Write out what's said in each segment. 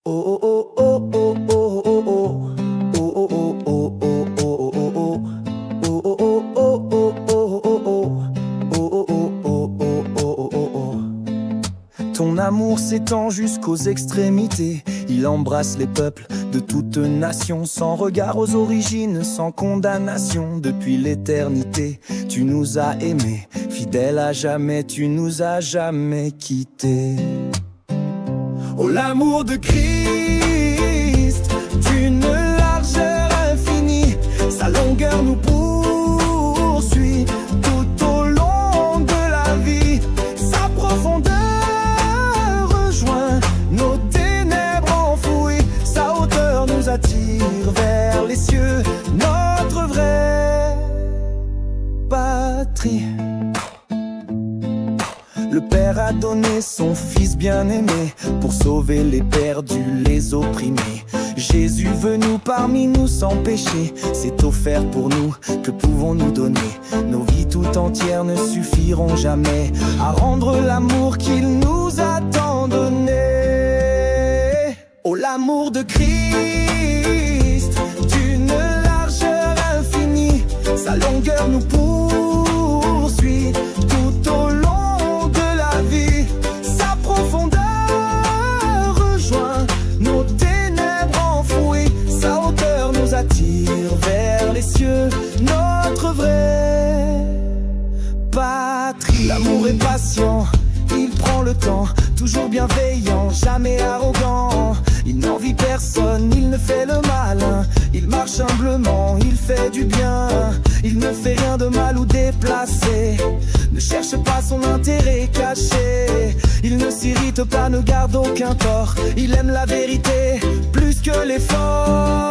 Oh oh oh oh oh oh oh oh oh oh oh oh oh. Ton amour s'étend jusqu'aux extrémités. Il embrasse les peuples de toute nation, sans regard aux origines, sans condamnation. Depuis l'éternité, tu nous as aimés, fidèles à jamais, tu nous as jamais quittés. Oh, l'amour de Christ, d'une largeur infinie, sa longueur nous poursuit tout au long de la vie. Sa profondeur rejoint nos ténèbres enfouies, sa hauteur nous attire vers les cieux, notre vraie patrie. Le Père a donné son Fils bien-aimé pour sauver les perdus, les opprimés. Jésus venu parmi nous sans péché, c'est offert pour nous, que pouvons-nous donner? Nos vies tout entières ne suffiront jamais à rendre l'amour qu'il nous a tant donné. Oh, l'amour de Christ, d'une largeur infinie, sa longueur nous poursuit tout au long. Vers les cieux, notre vraie patrie. L'amour est patient, il prend le temps, toujours bienveillant, jamais arrogant. Il n'envie personne, il ne fait le malin, il marche humblement, il fait du bien. Il ne fait rien de mal ou déplacé, ne cherche pas son intérêt caché. Il ne s'irrite pas, ne garde aucun tort, il aime la vérité plus que l'effort.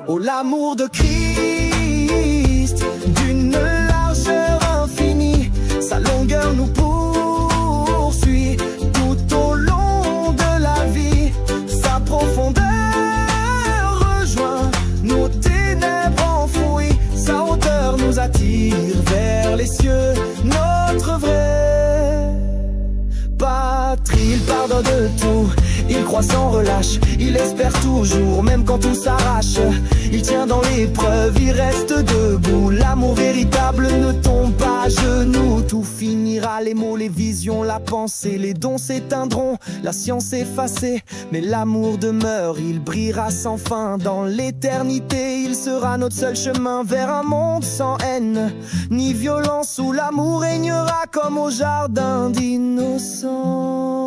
Oh, l'amour de Christ, d'une largeur infinie, sa longueur nous poursuit tout au long de la vie. Sa profondeur rejoint nos ténèbres enfouies, sa hauteur nous attire vers les cieux, notre vraie patrie. Il pardonne de tout, il croit sans relâche, il espère toujours, même quand tout s'arrache. Il tient dans l'épreuve, il reste debout. L'amour véritable ne tombe pas à genoux. Tout finira, les mots, les visions, la pensée. Les dons s'éteindront, la science effacée, mais l'amour demeure, il brillera sans fin. Dans l'éternité, il sera notre seul chemin vers un monde sans haine ni violence, où l'amour régnera comme au jardin d'innocence.